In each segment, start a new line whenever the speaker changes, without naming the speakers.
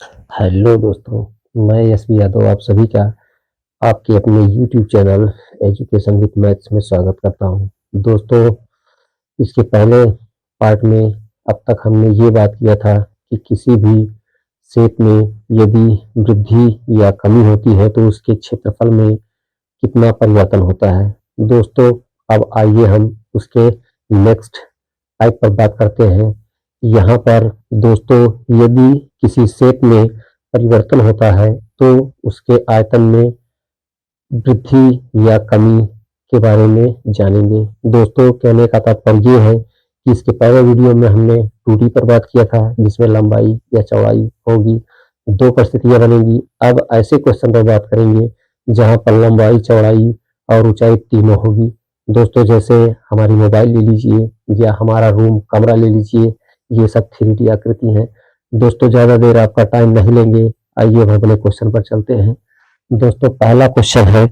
Hello दोस्तों, मैं यशवी यादव आप सभी का आपके अपने YouTube channel education with maths में स्वागत करता हूं। दोस्तों, इसके पहले पार्ट में अब तक हमने ये बात किया था कि किसी भी शेप में यदि वृद्धि या कमी होती है तो उसके क्षेत्रफल में कितना परिवर्तन होता है। दोस्तों, अब आइए हम उसके नेक्स्ट टाइप पर बात करते हैं। यहाँ पर दोस्तों, यदि किसी शेप में परिवर्तन होता है तो उसके आयतन में वृद्धि या कमी के बारे में जानेंगे। दोस्तों, कहने का तात्पर्य ये है कि इसके पहले वीडियो में हमने 2D पर बात किया था जिसमें लंबाई या चौड़ाई होगी, दो परिस्थितियां बनेंगी। अब ऐसे क्वेश्चन पर बात करेंगे जहां पर लंबाई, चौड़ाई और ऊंचाई तीनों होगी। दोस्तों, जैसे हमारी मोबाइल ले लीजिए या हमारा रूम कमरा ले लीजिए, ये सब 3D आकृति हैं। दोस्तों, ज्यादा देर आपका टाइम नहीं लेंगे, आइए हम अपने क्वेश्चन पर चलते हैं। दोस्तों, पहला क्वेश्चन है,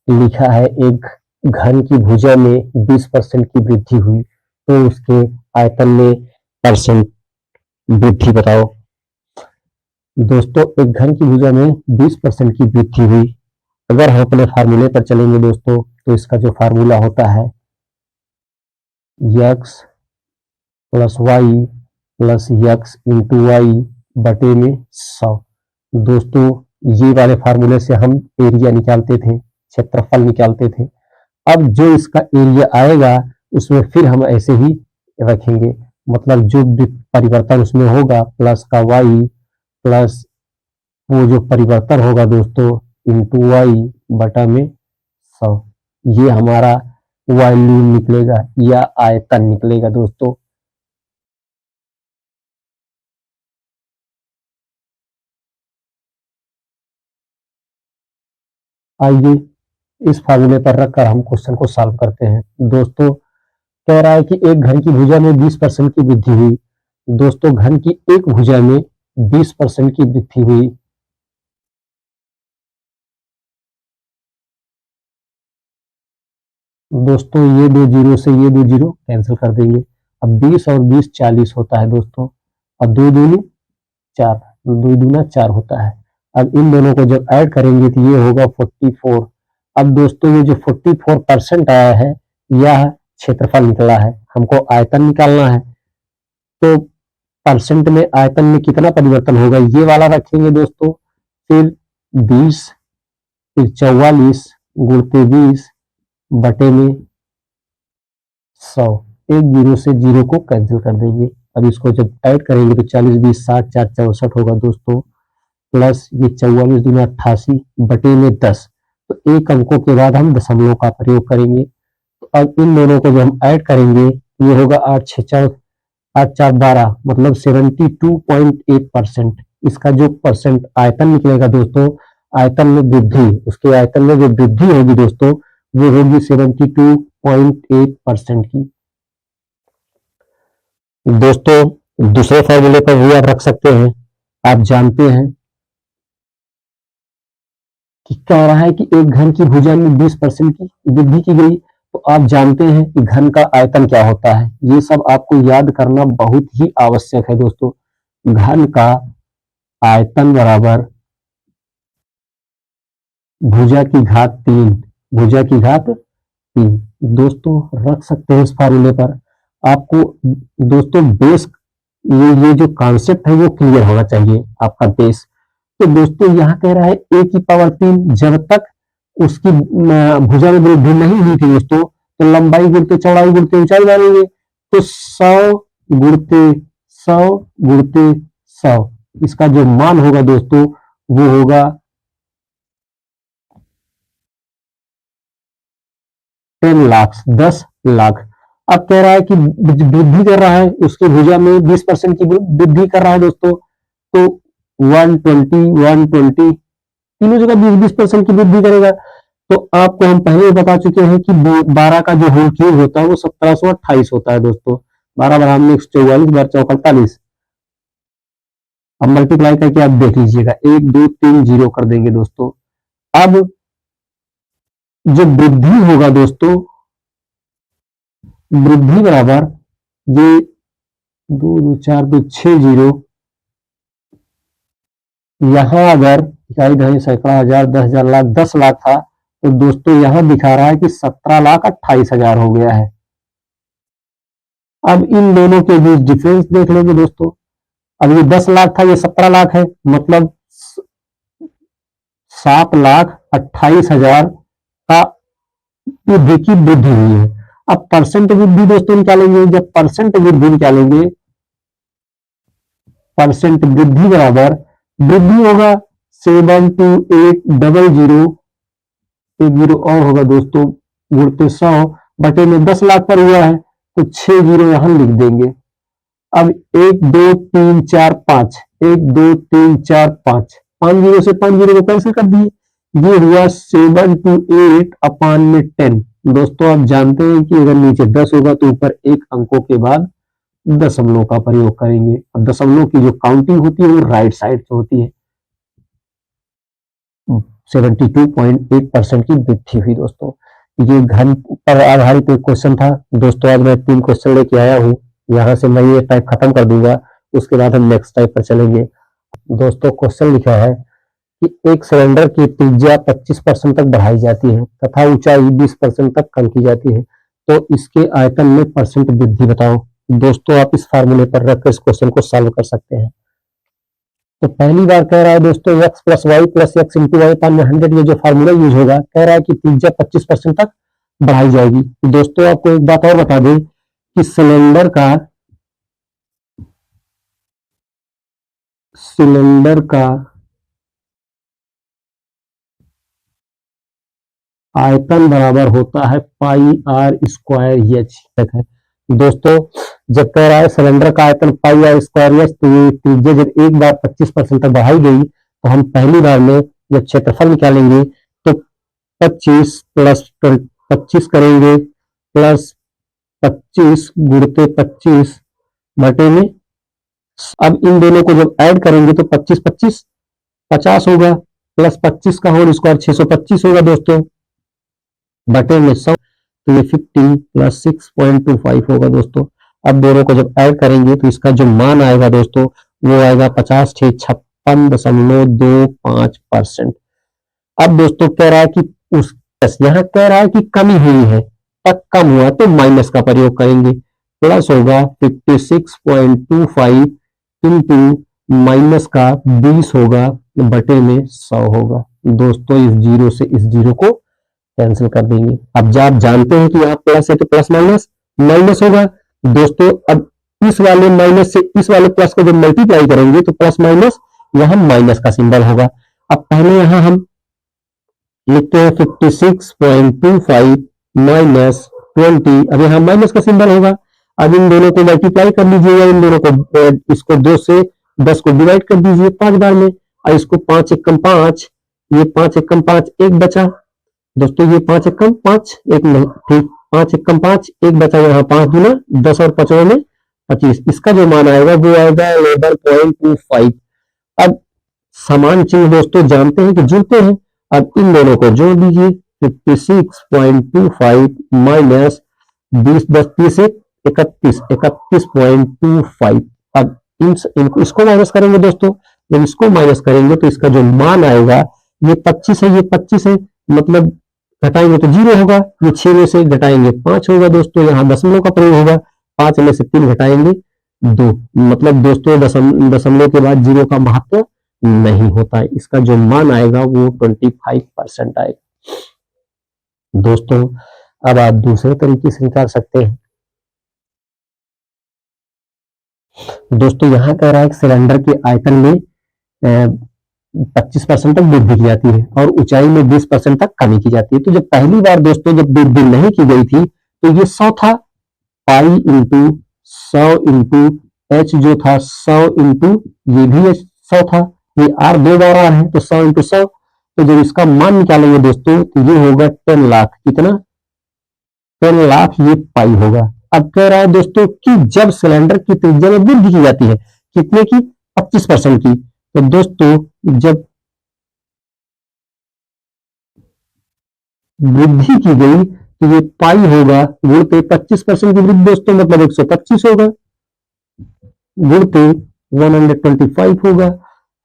लिखा है एक घन की भुजा में 20% की वृद्धि हुई तो उसके आयतन में परसेंट वृद्धि बताओ। दोस्तों, एक घन की भुजा में 20% की वृद्धि हुई। अगर हम अपने फार्मूले पर चलेंगे दोस्तों, तो इसका जो फार्मूला होता है x plus y plus x into y बटे में 100। दोस्तों, ये वाले फार्मूले से हम एरिया निकालते थे, क्षेत्रफल निकालते थे। अब जो इसका एरिया आएगा उसमें फिर हम ऐसे ही रखेंगे, मतलब जो परिवर्तन उसमें होगा प्लस का वाई प्लस वो जो परिवर्तन होगा दोस्तों इंटू वाई बटा में 100। ये हमारा वॉल्यूम निकलेगा या आयतन निकलेगा। दोस्तों, आइए इस फार्मूले पर रखकर हम क्वेश्चन को सॉल्व करते हैं। दोस्तों, कह रहा है कि एक घन की भुजा में 20% की वृद्धि हुई। दोस्तों, घन की एक भुजा में 20% की वृद्धि हुई। दोस्तों, ये दो जीरो से ये दो जीरो कैंसिल कर देंगे। अब 20 और 20 40 होता है दोस्तों। अब दो दूनी 4, दो दूना 4 होता है। अब इन दोनों को जब ऐड करेंगे तो ये होगा 44। अब दोस्तों, ये जो 44% आया है यह क्षेत्रफल निकला है। हमको आयतन निकालना है तो परसेंट में आयतन में कितना परिवर्तन होगा ये वाला रखेंगे दोस्तों। फिर 20 फिर 44 गुणते 20 बटे में 100। एक जीरो से जीरो को कैंसिल कर देंगे। अब इसको जब ऐड करेंगे तो 40 20 60 4 64 होगा दोस्तों, प्लस ये 44 दूना 88 बटे में 10। तो एक अंकों के बाद हम दशमलव का प्रयोग करेंगे। तो अब इन दोनों को जब हम ऐड करेंगे ये होगा 8 6 4 8 4 12, मतलब 72.8%। इसका जो परसेंट आयतन निकलेगा दोस्तों, आयतन में वृद्धि, उसके आयतन में जो वृद्धि होगी दोस्तों वो होगी 72.8% की। दोस्तों, दूसरे फॉर्मूले पर भी आप रख सकते हैं। आप जानते हैं कि कह रहा है कि एक घन की भुजा में 20% की वृद्धि की गई, तो आप जानते हैं कि घन का आयतन क्या होता है। ये सब आपको याद करना बहुत ही आवश्यक है दोस्तों। घन का आयतन बराबर भुजा की घात 3, भुजा की घात 3। दोस्तों, रख सकते हैं इस फार्मूले पर। आपको दोस्तों बेस, ये जो कॉन्सेप्ट है वो क्लियर होना चाहिए, आपका बेस। तो दोस्तों, यहाँ कह रहा है a की पावर 3, जब तक उसकी भुजा में वृद्धि नहीं हुई थी दोस्तों, तो लंबाई गुणते चौड़ाई गुणते ऊंचाई मानेंगे। तो 100 गुणते 100 गुणते 100, इसका जो मान होगा दोस्तों वो होगा 10 लाख, 10 लाख। अब कह रहा है कि वृद्धि कर रहा है, उसकी भुजा में 20% की वृद्धि कर रहा है दोस्तों। तो 120 120 तीनों जगह 20% की वृद्धि करेगा। तो आपको हम पहले ही बता चुके हैं कि 12 का जो होल क्यूब होता है वो 1728 होता है दोस्तों। 12 बराबर में 144 बार चौक 48। अब मल्टीप्लाई करके आप देख लीजिएगा, 1 2 3 जीरो कर देंगे दोस्तों। अब जो वृद्धि होगा दोस्तों, वृद्धि बराबर ये 2 2 4 2 6 जीरो यहाँ अगर इकाई दहाई सैकड़ा हजार 10,000 लाख 10 लाख था, तो दोस्तों यहाँ दिखा रहा है कि 17,28,000 हो गया है। अब इन दोनों के बीच डिफरेंस देख लेंगे दोस्तों। अब ये 10 लाख था, ये 17 लाख है, मतलब 7,28,000 का वृद्धि की वृद्धि हुई है। अब परसेंट वृद्धि दोस्तों निकालेंगे। जब परसेंट वृद्धि निकालेंगे, परसेंट वृद्धि बराबर वृद्धि होगा 72800, एक जीरो और होगा दोस्तों, गुणते 100 बटे में 10 लाख पर हुआ है, तो 6 जीरो यहां लिख देंगे। अब 1 2 3 4 5, 1 2 3 4 5, 5 जीरो से 5 जीरो को कैंसिल कर दिए, ये हुआ 728 अपान में 10। दोस्तों आप जानते हैं कि अगर नीचे 10 होगा तो ऊपर एक अंकों के बाद दशमलव का प्रयोग करेंगे, और दशमलव की जो काउंटिंग होती है वो राइट साइड से होती है। 72.8% की वृद्धि हुई दोस्तों। ये घन पर आधारित एक क्वेश्चन था दोस्तों। आज मैं 3 क्वेश्चन लेके आया हूँ, यहाँ से मैं ये टाइप खत्म कर दूंगा, उसके बाद हम नेक्स्ट टाइप पर चलेंगे। दोस्तों क्वेश्चन लिखा है कि एक सिलेंडर की त्रिज्या 25% तक बढ़ाई जाती है तथा ऊंचाई 20% तक कम की जाती है, तो इसके आयतन में परसेंट वृद्धि बताओ। दोस्तों आप इस फार्मूले पर रखकर इस क्वेश्चन को सॉल्व कर सकते हैं। तो पहली बार कह रहा है दोस्तों x plus y plus x into y पान में 100, ये जो फार्मूला यूज होगा, कह रहा है कि त्रिज्या 25% तक बढ़ाई जाएगी। दोस्तों आपको एक बात और बता दें कि सिलेंडर का आयतन बराबर होता है पाई आर स्क्वायर एच तक है। दोस्तों जब कह रहा है सिलेंडर का आयतन पाई आर स्क्वायर एच, तो ये त्रिज्या जब एक बार 25% तक बढ़ाई गई, तो हम पहली बार में जब क्षेत्रफल निकालेंगे तो 25 प्लस 25 करेंगे, प्लस 25 गुणते 25 बटे में। अब इन दोनों को जब ऐड करेंगे तो 25 25 50 होगा, प्लस 25 का होल स्क्वायर 625 होगा दोस्तों, बटे में 100, तो ये 50 प्लस 6.25 होगा दोस्तों। अब दोनों को जब ऐड करेंगे तो इसका जो मान आएगा दोस्तों वो आएगा 56.25%। अब दोस्तों कह रहा है कि उस यहाँ कह रहा है कि कमी हुई है, तक कम हुआ तो माइनस का प्रयोग करेंगे, प्लस होगा 56.25 इंटू माइनस का 20 होगा बटे में 100 होगा। दोस्तों इस जीरो से इस जीरो को कैंसिल कर देंगे। अब जब आप जानते हैं कि यहाँ प्लस है तो प्लस माइनस माइनस होगा दोस्तों। अब इस वाले माइनस से इस वाले प्लस को जब मल्टीप्लाई करेंगे तो प्लस माइनस यहाँ माइनस का सिंबल होगा। अब पहले यहाँ हम लिखते हैं 56.25 माइनस 20, अब यहाँ माइनस का सिंबल होगा। अब इन दोनों को मल्टीप्लाई कर लीजिएगा, इन दोनों को, इसको 2 से 10 को डिवाइड कर दीजिए 5 बार में, और इसको 5 एकम 5, ये 5 एकम 5 एक बचा दोस्तों, ये 5 एकम 5 एक नहीं, ठीक, 5 एकम 5 एक बचा, यहाँ 5 दूना 10 और 5 में 25, इसका जो मान आएगा वो आएगा 11.25। अब समान चिन्ह दोस्तों जानते हैं कि जुड़ते हैं, अब इन दोनों को जोड़ दीजिए, 56.25 माइनस 20 10 30 31 31.25। अब इसको माइनस करेंगे दोस्तों, जब इसको माइनस करेंगे तो इसका जो मान आएगा, ये 25 है, ये 25 है, मतलब घटाएंगे तो 0 होगा, ये 6 में से घटाएंगे 5 होगा दोस्तों, यहाँ दशमलव का प्रयोग होगा, 5 में से 3 घटाएंगे 2, मतलब दोस्तों दशमलव के बाद 0 का महत्व नहीं होता है। इसका जो मान आएगा वो 25% आएगा दोस्तों। अब आप दूसरे तरीके से निकाल सकते हैं दोस्तों। यहाँ कह रहा है कि सिलेंडर के आयतन में 25% तक वृद्धि की जाती है और ऊंचाई में 20% तक कमी की जाती है। तो जब पहली बार दोस्तों जब वृद्धि नहीं की गई थी तो ये 100 था, पाई इंटू 100 इंटू एच जो था 100 इंटू ये भी 100 था, ये आर 2 बार आर है तो 100 इंटू 100, तो जब इसका मान निकालेंगे दोस्तों तो ये होगा 10 लाख, कितना 10 लाख, ये पाई होगा। अब कह रहा है दोस्तों कि जब सिलेंडर की त्रिज्या में वृद्धि की जाती है, कितने की 25% की, तो दोस्तों जब वृद्धि की गई तो ये पाई होगा गुणते 25% की वृद्धि दोस्तों, मतलब 125 होगा, गुणते 125 होगा,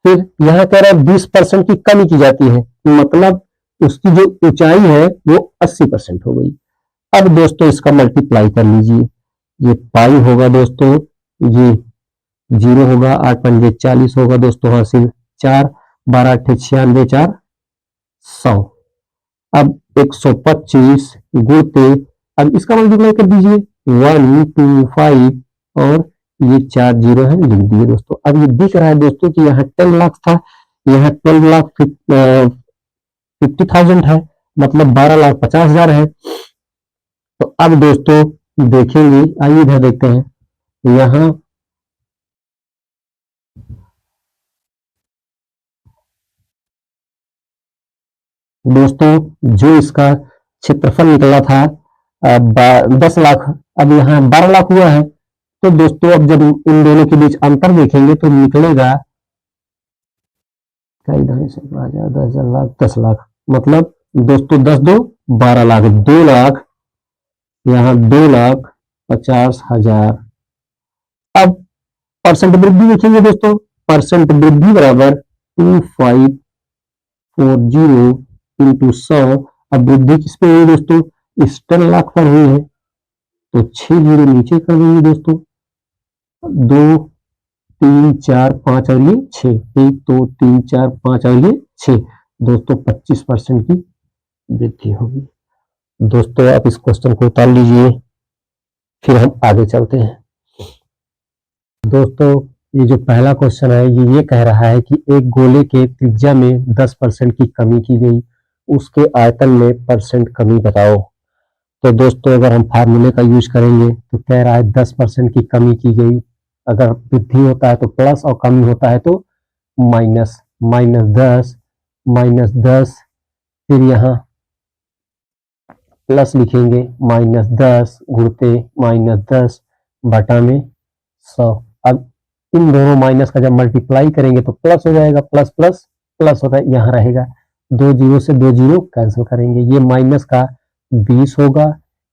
फिर यहाँ कह रहा है 20% की कमी की जाती है, मतलब उसकी जो ऊंचाई है वो 80% हो गई। अब दोस्तों इसका मल्टीप्लाई कर लीजिए, ये पाई होगा दोस्तों, ये 0 होगा, 8 पंजे 40 होगा दोस्तों हासिल, 4 12 अट्ठे 96 4 100। अब 125 गुणते, अब इसका मल्टीप्लाई कर दीजिए, 1 2 5 और ये 4 जीरो है, लिख दिए दोस्तों। अब ये दिख रहा है दोस्तों कि यहाँ 10 लाख था, यहाँ 12 लाख 50,000 है, मतलब 12 लाख 50,000 है। तो अब दोस्तों देखेंगे, आइए इधर देखते हैं, यहाँ दोस्तों जो इसका क्षेत्रफल निकला था 10 लाख, अब यहाँ 12 लाख हुआ है। तो दोस्तों अब जब इन दोनों के बीच अंतर देखेंगे तो निकलेगा 10,000 लाख 10 लाख, मतलब दोस्तों 10 दो 12 लाख, 2 लाख, यहाँ 2,50,000। अब परसेंट वृद्धि देखेंगे दोस्तों, परसेंट वृद्धि बराबर 2540 इंटू 100। अब वृद्धि किस पे हुई दोस्तों, इस 10 लाख पर हुई है, तो 6 जीरो नीचे कर देंगे दोस्तों, 2 3 4 5 और ये 6, 1 2 3 4 5 और ये 6, दोस्तों 25% की वृद्धि होगी। दोस्तों आप इस क्वेश्चन को उतार लीजिए, फिर हम आगे चलते हैं। दोस्तों ये जो पहला क्वेश्चन है ये कह रहा है कि एक गोले के त्रिज्या में 10% की कमी की गई, उसके आयतन में परसेंट कमी बताओ। तो दोस्तों अगर हम फार्मूले का यूज करेंगे तो कह रहा है 10% की कमी की गई, अगर वृद्धि होता है तो प्लस और कमी होता है तो माइनस, -10, फिर यहाँ प्लस लिखेंगे, -10 गुणते -10 बटा में 100। अब इन दोनों माइनस का जब मल्टीप्लाई करेंगे तो प्लस हो जाएगा, प्लस प्लस प्लस होता है, यहाँ रहेगा, 2 जीरो से 2 जीरो कैंसिल करेंगे, ये माइनस का 20 होगा,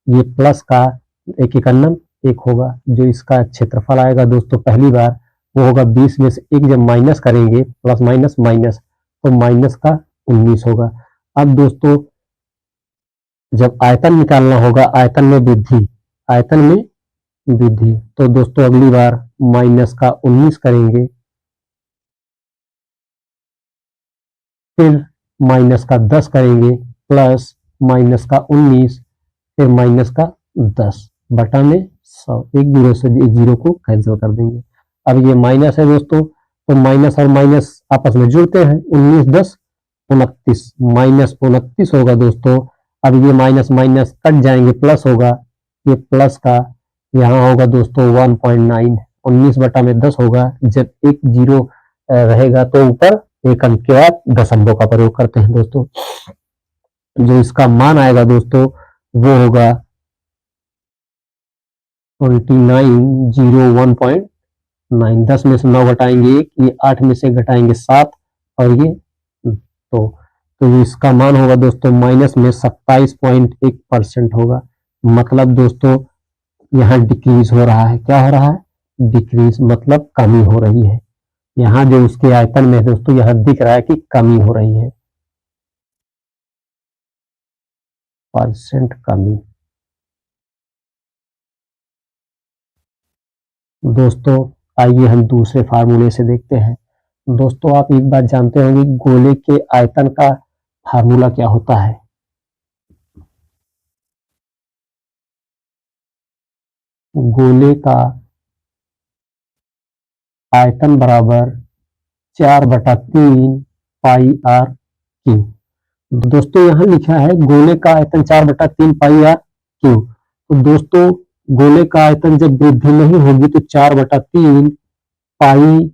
ये प्लस का 1 होगा। जो इसका क्षेत्रफल आएगा दोस्तों पहली बार वो होगा 20 में से 1 जब माइनस करेंगे, प्लस माइनस माइनस, तो माइनस का 19 होगा। अब दोस्तों जब आयतन निकालना होगा, आयतन में वृद्धि, तो दोस्तों अगली बार माइनस का 19 करेंगे, फिर माइनस का 10 करेंगे, प्लस माइनस का 19, फिर माइनस का 10 बटा में 100, एक जीरो से एक जीरो को कैंसिल कर देंगे। अब ये माइनस है दोस्तों, तो माइनस और माइनस आपस में जुड़ते हैं, 19 10 29, -29 होगा दोस्तों। अब ये माइनस माइनस कट जाएंगे, प्लस होगा, ये प्लस का यहाँ होगा दोस्तों 1.9, 19 बटा में 10 होगा। जब एक जीरो रहेगा तो ऊपर एक अंक के बाद दशमलव का प्रयोग करते हैं दोस्तों, जो इसका मान आएगा दोस्तों वो होगा 2901.9। 10 में से 9 घटाएंगे 1, ये 8 में से घटाएंगे 7 और ये तो इसका मान होगा दोस्तों माइनस में 27.1% होगा। मतलब दोस्तों यहाँ डिक्रीज हो रहा है, क्या हो रहा है, डिक्रीज, मतलब कमी हो रही है। यहाँ जो उसके आयतन में दोस्तों यहाँ दिख रहा है कि कमी हो रही है, परसेंट कमी। दोस्तों आइए हम दूसरे फार्मूले से देखते हैं। दोस्तों आप एक बात जानते होंगे गोले के आयतन का फार्मूला क्या होता है। गोले का आयतन बराबर 4/3 पाई आर क्यू। दोस्तों यहाँ लिखा है गोले का आयतन 4/3 पाई आर क्यू। तो दोस्तों गोले का आयतन जब वृद्धि नहीं होगी तो 4/3 पाई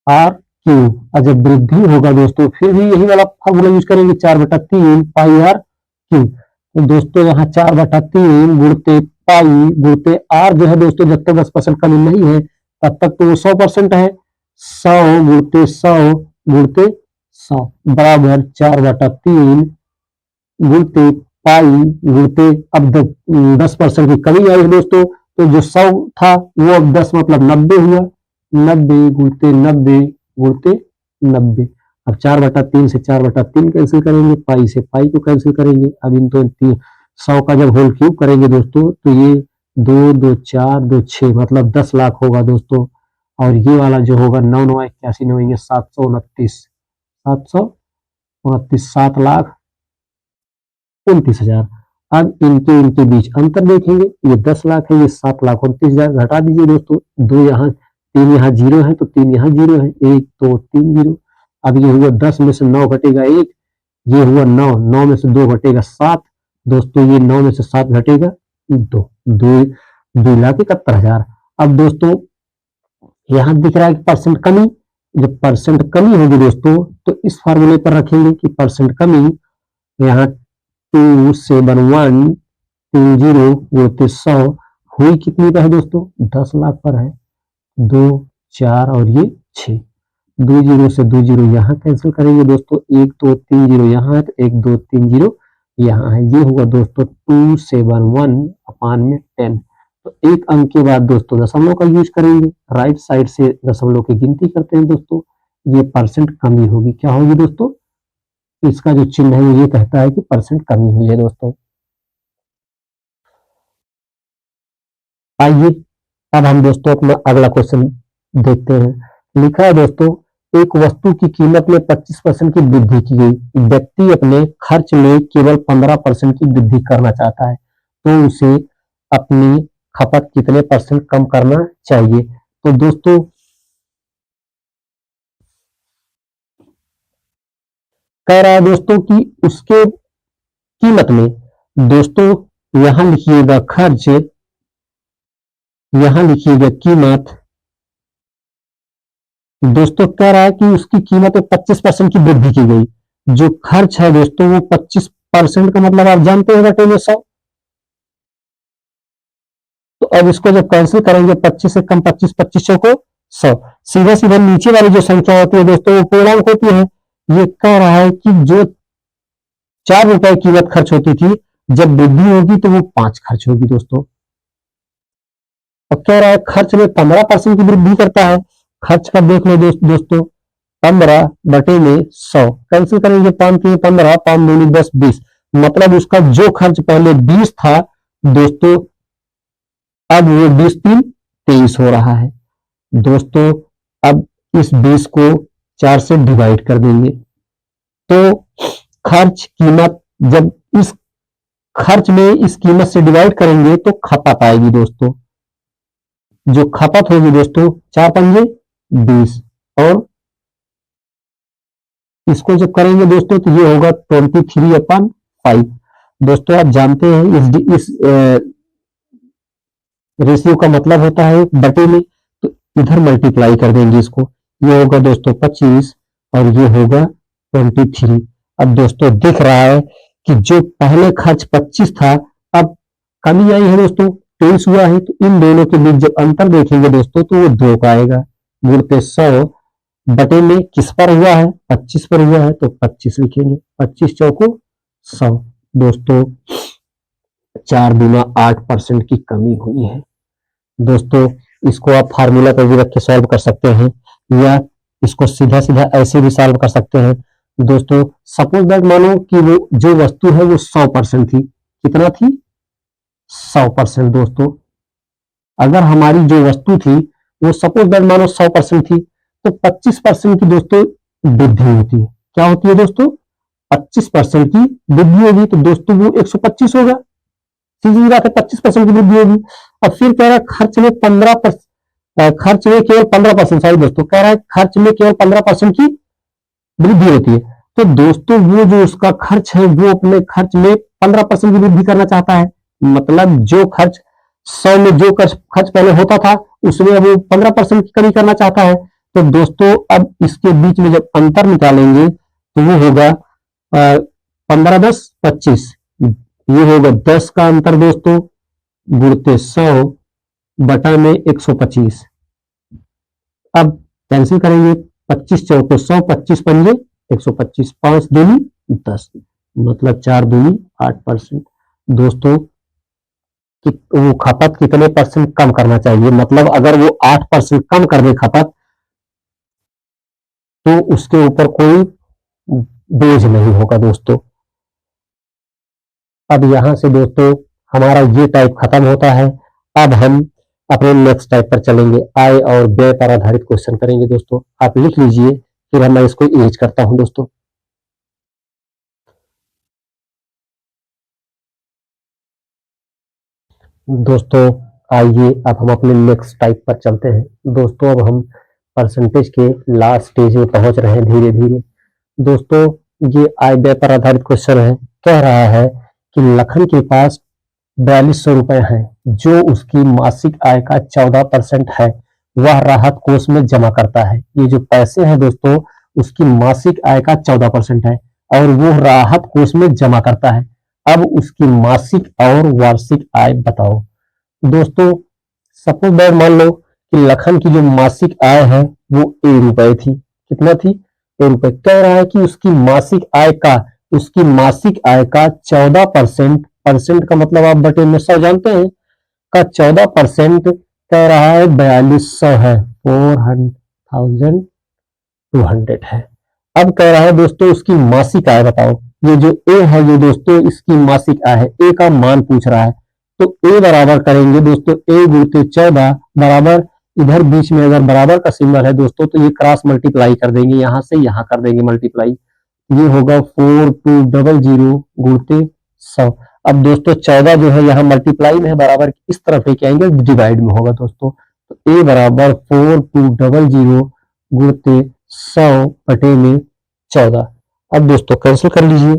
आर क्यू, और जब वृद्धि होगा दोस्तों फिर भी यही वाला फॉर्मूला यूज करेंगे, 4/3 पाई आर क्यू। तो दोस्तों यहाँ 4/3 गुणते पाई गुणते आर जो है दोस्तों जब तक 10% कमी नहीं है तब तक तो वो 100% है, 100 गुणते 100 गुणते 100 बराबर 4/3 गुणते पाई गुणते, अब 10% की कमी आई है दोस्तों, तो जो 100 था वो अब 10 मतलब 90 हुआ, 90 गुणते 90 गुणते 90। अब 4/3 से 4/3 कैंसिल करेंगे, पाई से पाई को कैंसिल करेंगे। अब इन तो 100 का जब होल क्यूब करेंगे दोस्तों तो ये 2 2 4 2 6 मतलब 10 लाख होगा दोस्तों। और ये वाला जो होगा 9 9 81 9 729 729 7,29,000। अब इनके बीच अंतर देखेंगे, ये 10 लाख है, ये 7,29,000। घटा दीजिए दोस्तों, 2 यहाँ 3 यहाँ जीरो है तो 3 यहाँ जीरो है, 1 2 3 जीरो। अब ये हुआ 10 में से 9 घटेगा 1, ये हुआ 9 9 में से 2 घटेगा 7 दोस्तों, ये 9 में से 7 घटेगा 2 2,71,000। अब दोस्तों यहाँ दिख रहा है कि परसेंट कमी, जब परसेंट कमी होगी दोस्तों तो इस फार्मूले पर रखेंगे कि परसेंट कमी यहाँ 27130 गुणित 100 हुई कितनी पर है दोस्तों, 10 लाख पर है। 2 4 और ये 6, 2 जीरो से 2 जीरो यहाँ कैंसिल करेंगे दोस्तों, 1 2 3 जीरो यहाँ है तो 1 2 3 जीरो यहाँ है। ये हुआ दोस्तों 271/10। तो एक अंक के बाद दोस्तों दशमलव का यूज करेंगे, राइट साइड से दशमलव की गिनती करते हैं दोस्तों। ये परसेंट कमी होगी, क्या होगी दोस्तों, इसका जो चिन्ह है ये कहता है कि परसेंट कमी हुई है दोस्तों। आइए अब हम दोस्तों अपना अगला क्वेश्चन देखते हैं। लिखा है दोस्तों, एक वस्तु की कीमत में 25% की वृद्धि की गई, व्यक्ति अपने खर्च में केवल 15% की वृद्धि करना चाहता है, तो उसे अपनी खपत कितने % कम करना चाहिए। तो दोस्तों कह रहा है दोस्तों कि उसके कीमत में, दोस्तों यहां लिखिएगा खर्च, यहां लिखिएगा कीमत। दोस्तों कह रहा है कि उसकी कीमत में 25% की वृद्धि की गई, जो खर्च है दोस्तों वो 25% का मतलब आप जानते हैं बटे में 100। तो अब इसको जब कैंसिल करेंगे 25 से कम 25, 25 चौको 100, सीधा सीधा नीचे वाली जो संख्या होती है दोस्तों वो पूर्णांक होती है। ये कह रहा है कि जो 4 रुपए कीमत खर्च होती थी, जब वृद्धि होगी तो वो 5 खर्च होगी दोस्तों। और कह रहा है खर्च में 15% की वृद्धि करता है, खर्च का देख लो दोस्तों 15 बटे में 100 कैंसिल करेंगे, 5 3 15, 5 दूनी 10 20, मतलब उसका जो खर्च पहले 20 था दोस्तों अब वो 20 3 23 हो रहा है दोस्तों। अब इस 20 को 4 से डिवाइड कर देंगे तो खर्च कीमत, जब इस खर्च में इस कीमत से डिवाइड करेंगे तो खपत आएगी दोस्तों। जो खपत होगी दोस्तों 4 पंजे 20, और इसको जब करेंगे दोस्तों तो ये होगा 23/5। दोस्तों आप जानते हैं इस रेशियो का मतलब होता है बटे में, तो इधर मल्टीप्लाई कर देंगे इसको, ये होगा दोस्तों 25 और ये होगा 23। अब दोस्तों दिख रहा है कि जो पहले खर्च 25 था अब कमी आई है दोस्तों 23 हुआ है, तो इन दोनों के बीच जब अंतर देखेंगे दोस्तों तो वो 2 का आएगा। गुणते 100 बटे में किस पर हुआ है, 25 पर हुआ है तो 25 लिखेंगे, 25 चौको 100 दोस्तों। 4 दूना 8% की कमी हुई है दोस्तों। इसको आप फार्मूला पर भी रख के सॉल्व कर सकते हैं, या इसको सीधा सीधा ऐसे भी सॉल्व कर सकते हैं दोस्तों। सपोज दैट मानो कि वो जो वस्तु है वो 100% थी, कितना थी 100% दोस्तों। अगर हमारी जो वस्तु थी वो सपोज दैट मानो 100% थी तो 25% की दोस्तों वृद्धि होती है। क्या होती है दोस्तों, 25% की वृद्धि होगी तो दोस्तों वो 125 होगा, सीधी बात है 25% की वृद्धि होगी। अब फिर कह रहा है खर्च में 15%, खर्च में केवल 15%, सॉरी दोस्तों कह रहा है खर्च में केवल 15% की वृद्धि होती है, तो दोस्तों वो जो उसका खर्च है वो अपने खर्च में 15% की वृद्धि करना चाहता है, मतलब जो खर्च 100 में जो खर्च पहले होता था उसमें अब वो 15% की कमी करना चाहता है। तो दोस्तों अब इसके बीच में जब अंतर निकालेंगे तो वो होगा 15 10 25, ये होगा 10 का अंतर दोस्तों गुणते 100 बटा में 125। अब कैंसिल करेंगे, 25 चौको 100, 25 पंजे 125, 5 दूनी 10, मतलब 4 दूनी 8% दोस्तों। कि वो खपत कितने परसेंट कम करना चाहिए। मतलब अगर वो 8% कम कर दे खपत, तो उसके ऊपर कोई बोझ नहीं होगा दोस्तों। अब यहां से दोस्तों हमारा ये टाइप खत्म होता है। अब हम अपने नेक्स्ट टाइप पर चलेंगे, आय और व्यय पर आधारित क्वेश्चन करेंगे दोस्तों। आप लिख लीजिए, फिर मैं इसको इरेज करता हूं दोस्तों। दोस्तों आइए अब हम अपने नेक्स्ट टाइप पर चलते हैं दोस्तों। अब हम परसेंटेज के लास्ट स्टेज में पहुंच रहे हैं धीरे धीरे दोस्तों। ये आय व्यय पर आधारित क्वेश्चन है। कह रहा है कि लखन के पास 4200 रुपए हैं, जो उसकी मासिक आय का 14% है। वह राहत कोष में जमा करता है। ये जो पैसे हैं दोस्तों, उसकी मासिक आय का 14% है और वो राहत कोष में जमा करता है। अब उसकी मासिक और वार्षिक आय बताओ दोस्तों। सपोज दैट मान लो कि लखन की जो मासिक आय है वो ₹1 थी। कितना थी? ₹1। कह रहा है कि उसकी मासिक आय का 14%, परसेंट का मतलब आप बटे में 100 जानते हैं, का 14% कह रहा है 4200 है, 4200 है। अब कह रहा है दोस्तों उसकी मासिक आय बताओ। ये जो ए है ये दोस्तों इसकी मासिक आय है, ए का मान पूछ रहा है। तो ए बराबर करेंगे दोस्तों, ए गुणित 14 बराबर, इधर बीच में अगर बराबर का सिंबल है दोस्तों तो ये क्रॉस मल्टीप्लाई कर देंगे, यहां से यहां कर देंगे मल्टीप्लाई। ये होगा 4200 गुणित 100। अब दोस्तों 14 जो है यहाँ मल्टीप्लाई में है, बराबर इस तरफ लेके आएंगे, डिवाइड में होगा दोस्तों। तो ए बराबर 4200 गुणित 100 बटे में 14। अब दोस्तों कैंसिल कर लीजिए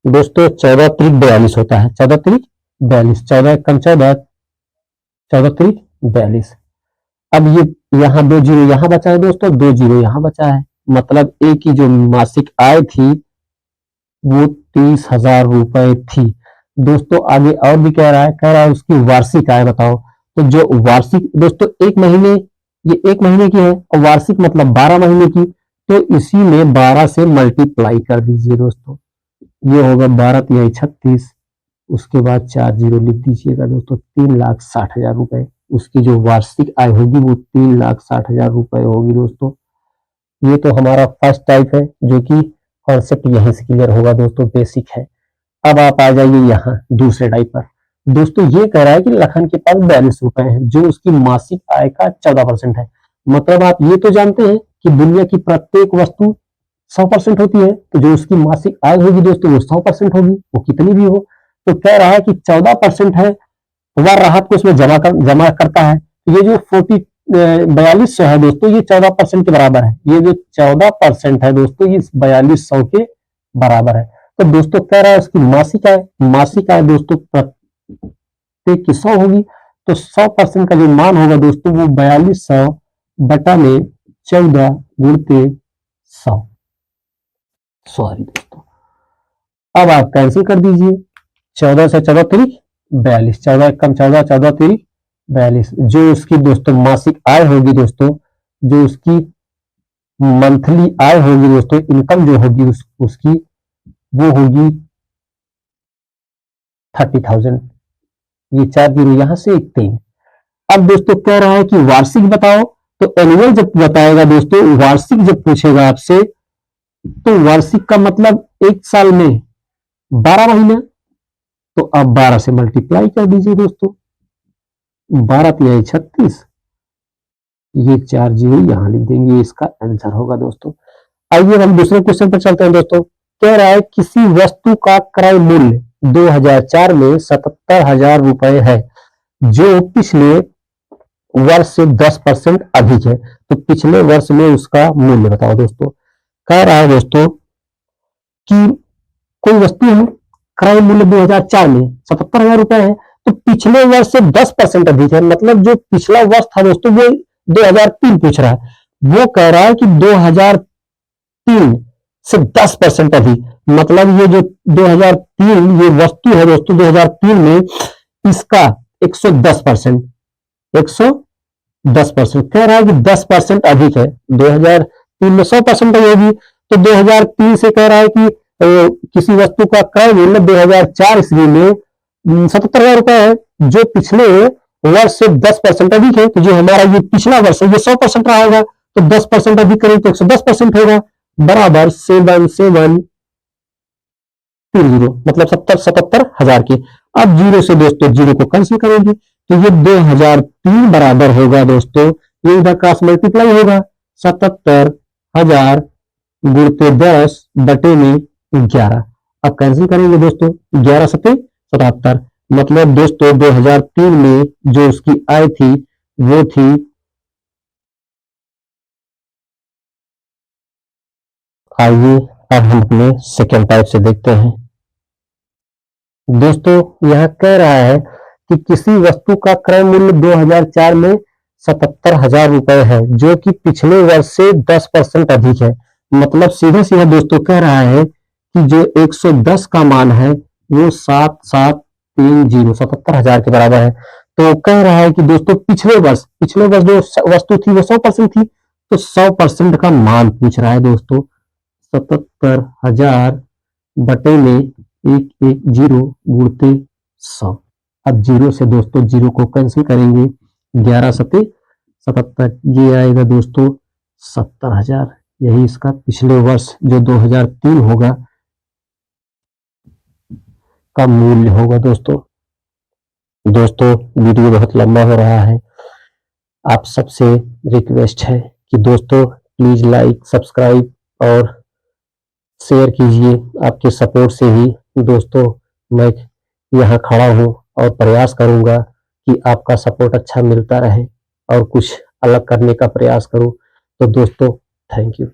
दोस्तों। 14 त्रिक 42 होता है, 14 त्रिक 42, 14 कम 14, 14 त्रिक 42। अब ये यहाँ 2 जीरो यहाँ बचा है दोस्तों, 2 जीरो यहाँ बचा है। मतलब ए की जो मासिक आय थी वो 30,000 रुपए थी दोस्तों। आगे और भी कह रहा है उसकी वार्षिक आय बताओ। तो जो वार्षिक दोस्तों ये एक महीने की है और वार्षिक मतलब 12 महीने की, तो इसी में 12 से मल्टीप्लाई कर दीजिए दोस्तों। ये होगा 12 तिहाई 36, उसके बाद 4 जीरो लिख दीजिएगा दोस्तों। 3,60,000 रुपए उसकी जो वार्षिक आय होगी वो 3,60,000 रुपए होगी दोस्तों। ये तो हमारा फर्स्ट टाइप है, जो कि कॉन्सेप्ट यहीं से क्लियर होगा दोस्तों, बेसिक है। अब आप आ जाइए यहाँ दूसरे टाइप पर दोस्तों। ये कह रहा है कि लखन के पास 42 रुपए हैं, जो उसकी मासिक आय का 14% है। मतलब आप ये तो जानते हैं कि दुनिया की प्रत्येक वस्तु 100% होती है, तो जो उसकी मासिक आय होगी दोस्तों वो 100% होगी, वो कितनी भी हो। तो कह रहा है कि 14% है, वह राहत को उसमें जमा करता है। तो ये जो 4200 है दोस्तों, ये 14% के बराबर है। ये जो 14% है दोस्तों, ये 4200 के बराबर है। तो दोस्तों कह रहा है उसकी मासिक आय दोस्तों प्रत्येक की 100 होगी। तो 100% का जो मान होगा दोस्तों वो 4200 बटा में 14 गुणित 100। सॉरी दोस्तों, अब आप कैंसिल कर दीजिए। 14 से 14 तिरिक 42, 14 कम 14, 14 तिरिक 42। जो उसकी दोस्तों मासिक आय होगी दोस्तों, जो उसकी मंथली आय होगी दोस्तों, इनकम जो होगी उसकी वो होगी 30,000। ये 4 जीरो यहां से एक 3। अब दोस्तों कह रहा है कि वार्षिक बताओ। तो एनुअल जब बताएगा दोस्तों, वार्षिक जब पूछेगा आपसे, तो वार्षिक का मतलब एक साल में 12 महीने। तो आप 12 से मल्टीप्लाई कर दीजिए दोस्तों। 12 तिहाई 36, ये 4 जीरो यहां लिख देंगे, इसका आंसर होगा दोस्तों। आइए हम दूसरे क्वेश्चन पर चलते हैं दोस्तों। कह रहा है किसी वस्तु का क्रय मूल्य 2004 में 77,000 रुपए है, जो पिछले वर्ष से 10% अधिक है। तो पिछले वर्ष में उसका मूल्य बताओ दोस्तों। कह रहा है दोस्तों कि कोई वस्तु है, क्रय मूल्य 2004 में 77,000 रुपए है, तो पिछले वर्ष से 10% अधिक है। मतलब जो पिछला वर्ष था दोस्तों वो 2003 पूछ रहा है। वो कह रहा है कि 2003 से 10% अधिक। मतलब ये जो 2003 ये वस्तु है दोस्तों, 2003 में इसका 110%, 110% कह रहा है कि 10% अधिक है। 2003 में 100% होगी, तो 2003 से कह रहा है कि किसी वस्तु का क्रय मूल्य 2004 ईस्वी में 77,000 रुपए है, जो पिछले वर्ष से 10% अधिक है। तो जो हमारा ये पिछला वर्ष है ये 100% रहा होगा, तो 10% अधिक करें तो 110% होगा, बराबर 7720, मतलब 77,000 के। अब जीरो से दोस्तों जीरो को कैंसिल करेंगे, तो ये 2003 बराबर होगा दोस्तों, ये इधर क्रॉस मल्टीप्लाई होगा, 77,000 गुणते 10 बटे में 11। अब कैंसिल करेंगे दोस्तों, 11 सत्ते 77, मतलब दोस्तों 2003 में जो उसकी आय थी वो थी, आइए अब हम अपने सेकेंड टाइप से देखते हैं। दोस्तों यह कह रहा है कि किसी वस्तु का क्रय मूल्य 2004 में 77,000 रुपए है, जो कि पिछले वर्ष से 10% अधिक है। मतलब सीधे सीधे दोस्तों कह रहा है कि जो 110 का मान है वो 7730 77,000 के बराबर है। तो कह रहा है कि दोस्तों पिछले वर्ष जो वस्तु थी वो 100% थी, तो 100% का मान पूछ रहा है दोस्तों, 77,000 बटे में 110 गुणते 100। अब जीरो से दोस्तों जीरो को कैंसिल करेंगे, 11 सत्ते 77, ये आएगा दोस्तों 70,000। यही इसका पिछले वर्ष जो 2003 होगा का मूल्य होगा दोस्तों। वीडियो बहुत लंबा हो रहा है, आप सबसे रिक्वेस्ट है कि दोस्तों प्लीज लाइक, सब्सक्राइब और शेयर कीजिए। आपके सपोर्ट से ही दोस्तों मैं यहाँ खड़ा हूँ और प्रयास करूँगा कि आपका सपोर्ट अच्छा मिलता रहे और कुछ अलग करने का प्रयास करूँ। तो दोस्तों थैंक यू।